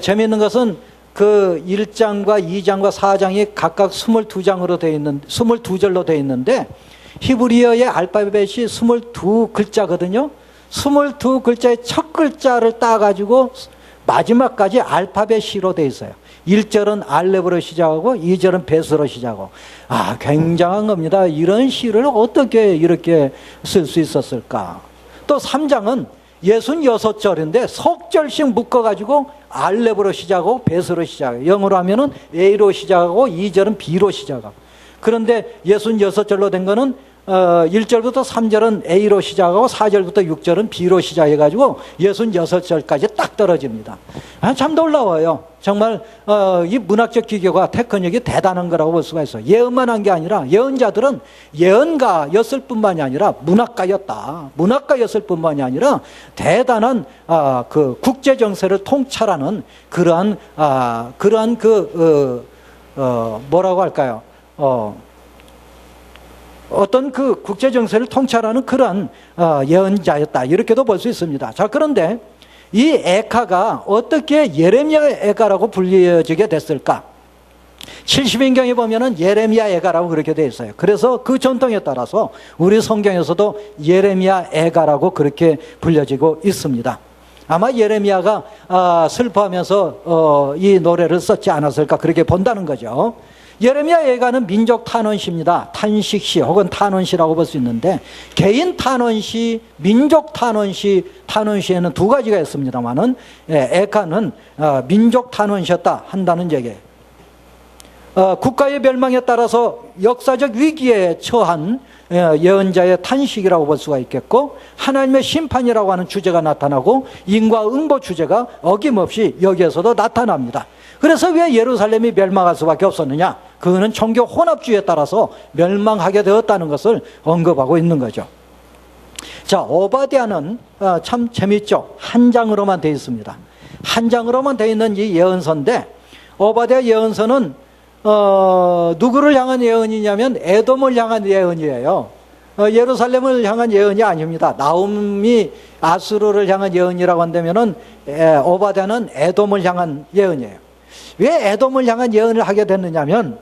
A: 재미있는 것은 그 1장과 2장과 4장이 각각 22장으로 되어 있는, 22절로 되어 있는데, 히브리어의 알파벳이 22글자거든요. 22글자의 첫 글자를 따가지고 마지막까지 알파벳 C로 되어 있어요. 1절은 알렙으로 시작하고 2절은 베스로 시작하고. 굉장한 겁니다. 이런 시를 어떻게 이렇게 쓸 수 있었을까? 또 3장은 66절인데 석절씩 묶어가지고 알렙으로 시작하고 베스로 시작해요. 영어로 하면은 A로 시작하고 2절은 B로 시작하고. 그런데 66절로 된 거는 1절부터 3절은 A로 시작하고 4절부터 6절은 B로 시작해가지고 66절까지 딱 떨어집니다. 참 놀라워요. 정말 이 문학적 기교가 테크닉이 대단한 거라고 볼 수가 있어요. 예언만 한 게 아니라 예언자들은 예언가였을 뿐만이 아니라 문학가였을 뿐만이 아니라 대단한 그 국제 정세를 통찰하는 그러한 뭐라고 할까요? 어떤 그 국제 정세를 통찰하는 그러한 예언자였다, 이렇게도 볼 수 있습니다. 자, 그런데 이 에카가 어떻게 예레미야 에가라고 불려지게 됐을까? 70인경에 보면은 예레미야 에가라고 그렇게 되어 있어요. 그래서 그 전통에 따라서 우리 성경에서도 예레미야 에가라고 그렇게 불려지고 있습니다. 아마 예레미야가 슬퍼하면서 이 노래를 썼지 않았을까, 그렇게 본다는 거죠. 예레미야 에가는 민족 탄원시입니다. 탄식시 혹은 탄원시라고 볼 수 있는데, 개인 탄원시, 민족 탄원시, 탄원시에는 두 가지가 있습니다만은 에가는 민족 탄원시였다 한다는 얘기예요. 국가의 멸망에 따라서 역사적 위기에 처한 예언자의 탄식이라고 볼 수가 있겠고, 하나님의 심판이라고 하는 주제가 나타나고 인과응보 주제가 어김없이 여기에서도 나타납니다. 그래서 왜 예루살렘이 멸망할 수밖에 없었느냐? 그거는 종교 혼합주의에 따라서 멸망하게 되었다는 것을 언급하고 있는 거죠. 자, 오바댜는 참 재밌죠. 한 장으로만 되어 있습니다. 한 장으로만 되어 있는 이 예언서인데, 오바댜 예언서는 누구를 향한 예언이냐면 에돔을 향한 예언이에요. 예루살렘을 향한 예언이 아닙니다. 나훔이 아수르를 향한 예언이라고 한다면은 오바댜는 에돔을 향한 예언이에요. 왜 에돔을 향한 예언을 하게 됐느냐면,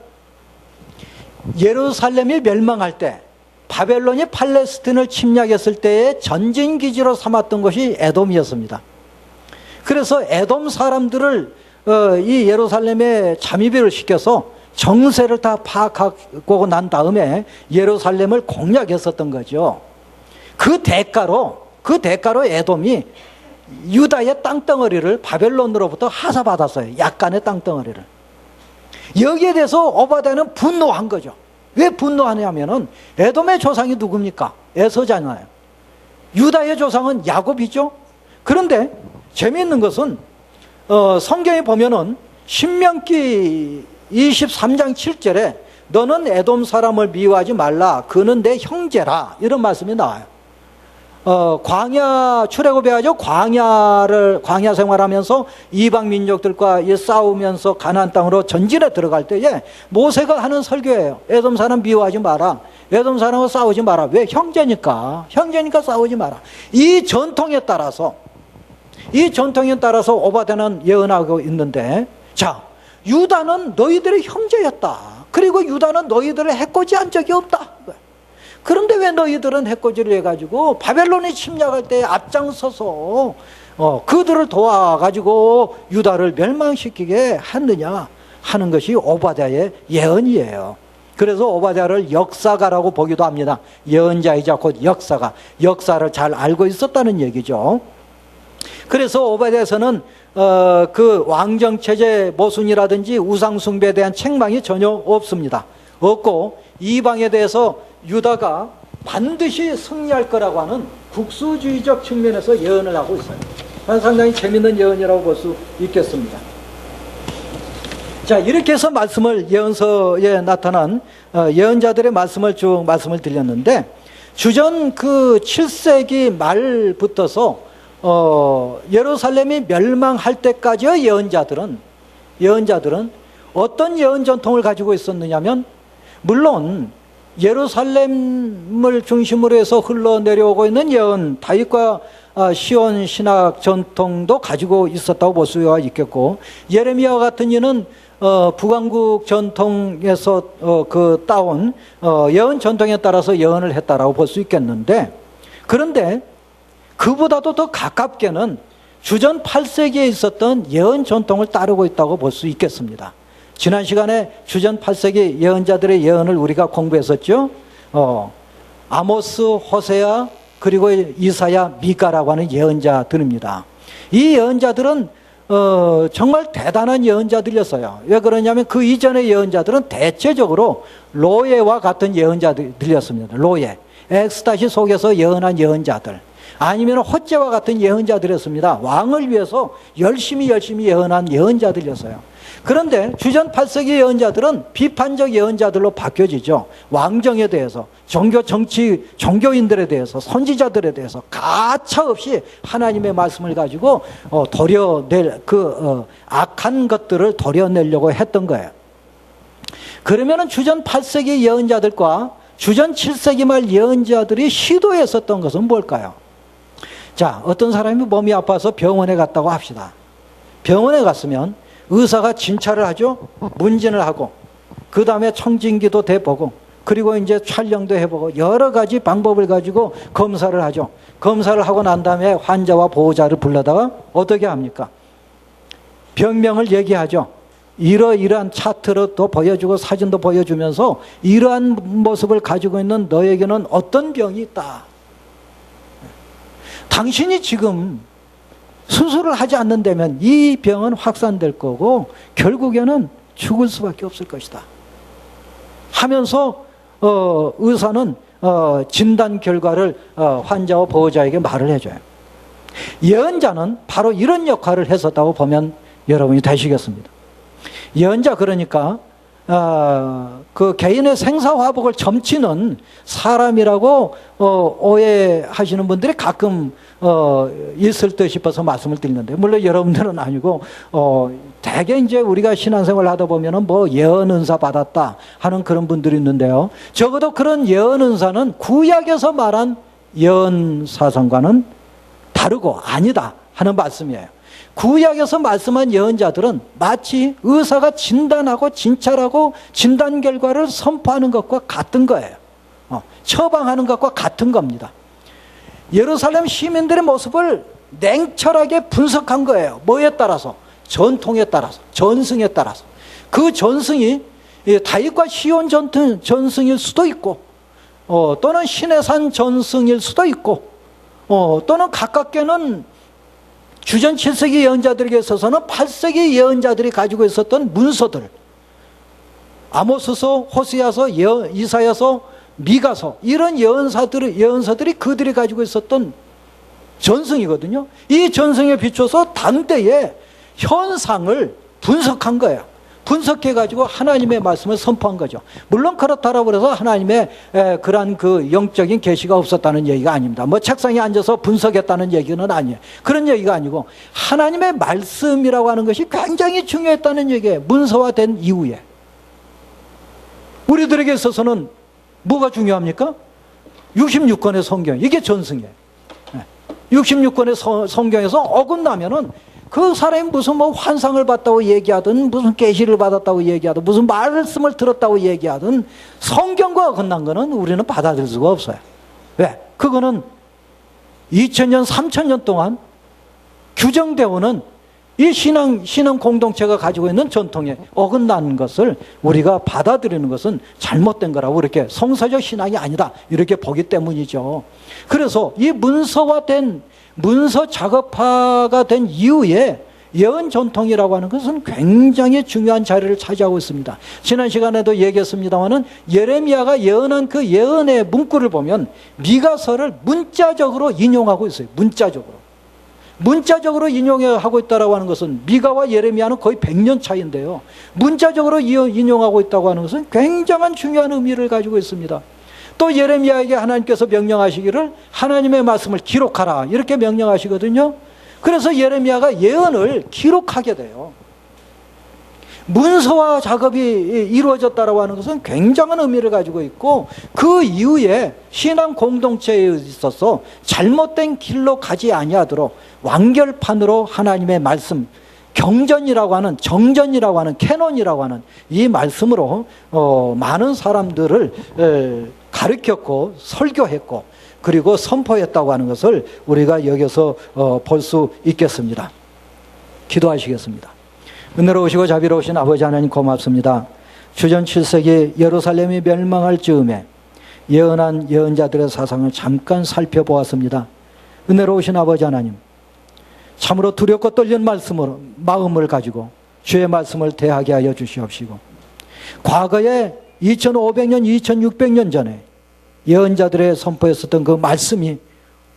A: 예루살렘이 멸망할 때 바벨론이 팔레스틴을 침략했을 때의 전진기지로 삼았던 것이 에돔이었습니다. 그래서 에돔 사람들을 이 예루살렘에 잠입을 시켜서 정세를 다 파악하고 난 다음에 예루살렘을 공략했었던 거죠. 그 대가로 에돔이 유다의 땅덩어리를 바벨론으로부터 하사받았어요. 약간의 땅덩어리를. 여기에 대해서 오바댜는 분노한 거죠. 왜 분노하냐면은 에돔의 조상이 누굽니까? 에서잖아요. 유다의 조상은 야곱이죠. 그런데 재미있는 것은 성경에 보면은 신명기 23장 7절에 너는 에돔 사람을 미워하지 말라. 그는 내 형제라. 이런 말씀이 나와요. 광야 출애굽에 가지고 광야 생활하면서 이방 민족들과 싸우면서 가나안 땅으로 전진에 들어갈 때에 모세가 하는 설교예요. 에돔 사람 미워하지 마라. 에돔 사람하고 싸우지 마라. 왜? 형제니까 싸우지 마라. 이 전통에 따라서 오바댜는 예언하고 있는데, 자, 유다는 너희들의 형제였다. 그리고 유다는 너희들을 해코지한 적이 없다. 그런데 왜 너희들은 해코지를 해가지고 바벨론이 침략할 때 앞장서서 그들을 도와가지고 유다를 멸망시키게 했느냐 하는 것이 오바댜의 예언이에요. 그래서 오바댜를 역사가라고 보기도 합니다. 예언자이자 곧 역사가, 역사를 잘 알고 있었다는 얘기죠. 그래서 오바댜에서는 그 왕정체제 모순이라든지 우상숭배에 대한 책망이 전혀 없습니다. 없고 이방에 대해서 유다가 반드시 승리할 거라고 하는 국수주의적 측면에서 예언을 하고 있어요. 상당히 재밌는 예언이라고 볼 수 있겠습니다. 자, 이렇게 해서 예언서에 나타난 예언자들의 말씀을 쭉 말씀을 드렸는데, 주전 그 7세기 말부터서 예루살렘이 멸망할 때까지의 예언자들은 어떤 예언 전통을 가지고 있었느냐면, 물론 예루살렘을 중심으로 해서 흘러내려오고 있는 예언, 다윗과 시온 신학 전통도 가지고 있었다고 볼 수가 있겠고, 예레미야와 같은 이는 북왕국 전통에서 따온 예언 전통에 따라서 예언을 했다라고 볼 수 있겠는데, 그런데 그보다도 더 가깝게는 주전 8세기에 있었던 예언 전통을 따르고 있다고 볼 수 있겠습니다. 지난 시간에 주전 8세기 예언자들의 예언을 우리가 공부했었죠. 아모스, 호세아, 그리고 이사야, 미가라고 하는 예언자들입니다. 이 예언자들은 정말 대단한 예언자들이었어요. 왜 그러냐면 그 이전의 예언자들은 대체적으로 로에와 같은 예언자들이었습니다. 로에, 엑스타시 속에서 예언한 예언자들, 아니면 호째와 같은 예언자들이었습니다. 왕을 위해서 열심히 예언한 예언자들이었어요. 그런데 주전 8세기 예언자들은 비판적 예언자들로 바뀌어지죠. 왕정에 대해서, 종교인들에 대해서, 선지자들에 대해서 가차없이 하나님의 말씀을 가지고 악한 것들을 도려내려고 했던 거예요. 그러면은 주전 8세기 예언자들과 주전 7세기 말 예언자들이 시도했었던 것은 뭘까요? 자, 어떤 사람이 몸이 아파서 병원에 갔다고 합시다. 병원에 갔으면 의사가 진찰을 하죠. 문진을 하고, 그 다음에 청진기도 대보고, 그리고 이제 촬영도 해보고, 여러 가지 방법을 가지고 검사를 하죠. 검사를 하고 난 다음에 환자와 보호자를 불러다가 어떻게 합니까? 병명을 얘기하죠. 이러이러한 차트로 또 보여주고 사진도 보여주면서 이러한 모습을 가지고 있는 너에게는 어떤 병이 있다. 당신이 지금 수술을 하지 않는다면 이 병은 확산될 거고 결국에는 죽을 수밖에 없을 것이다 하면서 의사는 진단 결과를 환자와 보호자에게 말을 해줘요. 예언자는 바로 이런 역할을 했었다고 보면 여러분이 되시겠습니다. 예언자, 그러니까 그 개인의 생사화복을 점치는 사람이라고 오해하시는 분들이 가끔 있을 듯 싶어서 말씀을 드리는데, 물론 여러분들은 아니고 대개 이제 우리가 신앙생활을 하다 보면은 뭐 예언 은사 받았다 하는 그런 분들이 있는데요. 적어도 그런 예언 은사는 구약에서 말한 예언 사상과는 다르고 아니다 하는 말씀이에요. 구약에서 말씀한 예언자들은 마치 의사가 진단하고 진찰하고 진단 결과를 선포하는 것과 같은 거예요. 처방하는 것과 같은 겁니다. 예루살렘 시민들의 모습을 냉철하게 분석한 거예요. 뭐에 따라서? 전통에 따라서, 전승에 따라서. 그 전승이 다윗과 시온 전승일 수도 있고, 또는 시내산 전승일 수도 있고, 또는 가깝게는 주전 7세기 예언자들에게 있어서는 8세기 예언자들이 가지고 있었던 문서들, 아모스서, 호세아서, 이사야서, 미가서 이런 예언서들이 그들이 가지고 있었던 전승이거든요. 이 전승에 비춰서 당대의 현상을 분석한 거예요. 분석해가지고 하나님의 말씀을 선포한 거죠. 물론 그렇다라고 해서 하나님의 그러한 그 영적인 계시가 없었다는 얘기가 아닙니다. 뭐 책상에 앉아서 분석했다는 얘기는 아니에요. 그런 얘기가 아니고 하나님의 말씀이라고 하는 것이 굉장히 중요했다는 얘기예요. 문서화된 이후에. 우리들에게 있어서는 뭐가 중요합니까? 66권의 성경, 이게 전승이에요. 66권의 성경에서 어긋나면은 그 사람이 무슨 뭐 환상을 봤다고 얘기하든 무슨 계시를 받았다고 얘기하든 무슨 말씀을 들었다고 얘기하든 성경과 어긋난 거는 우리는 받아들일 수가 없어요. 왜? 그거는 2000년, 3000년 동안 규정되어 오는 이 신앙 공동체가 가지고 있는 전통에 어긋난 것을 우리가 받아들이는 것은 잘못된 거라고 이렇게 성서적 신앙이 아니다 이렇게 보기 때문이죠. 그래서 이 문서 작업화가 된 이후에 예언 전통이라고 하는 것은 굉장히 중요한 자리를 차지하고 있습니다. 지난 시간에도 얘기했습니다마는 예레미야가 예언한 그 예언의 문구를 보면 미가서를 문자적으로 인용하고 있어요. 문자적으로 인용하고 있다고 하는 것은 미가와 예레미야는 거의 100년 차이인데요. 문자적으로 인용하고 있다고 하는 것은 굉장한 중요한 의미를 가지고 있습니다. 또 예레미야에게 하나님께서 명령하시기를 하나님의 말씀을 기록하라 이렇게 명령하시거든요. 그래서 예레미야가 예언을 기록하게 돼요. 문서화 작업이 이루어졌다고 하는 것은 굉장한 의미를 가지고 있고 그 이후에 신앙 공동체에 있어서 잘못된 길로 가지 아니하도록 완결판으로 하나님의 말씀, 경전이라고 하는, 정전이라고 하는, 캐논이라고 하는 이 말씀으로 많은 사람들을 가르쳤고 설교했고 그리고 선포했다고 하는 것을 우리가 여기서 볼 수 있겠습니다. 기도하시겠습니다. 은혜로우시고 자비로우신 아버지 하나님 고맙습니다. 주전 7세기 예루살렘이 멸망할 즈음에 예언한 예언자들의 사상을 잠깐 살펴보았습니다. 은혜로우신 아버지 하나님, 참으로 두렵고 떨리는 마음을 가지고 주의 말씀을 대하게 하여 주시옵시고 과거에 2500년, 2600년 전에 예언자들의 선포했었던 그 말씀이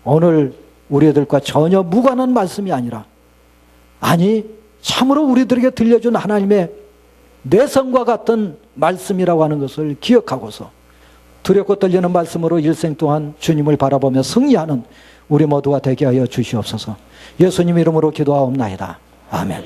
A: 오늘 우리들과 전혀 무관한 말씀이 아니라 참으로 우리들에게 들려준 하나님의 내성과 같은 말씀이라고 하는 것을 기억하고서 두렵고 떨리는 말씀으로 일생 동안 주님을 바라보며 승리하는 우리 모두가 되게 하여 주시옵소서. 예수님 이름으로 기도하옵나이다. 아멘.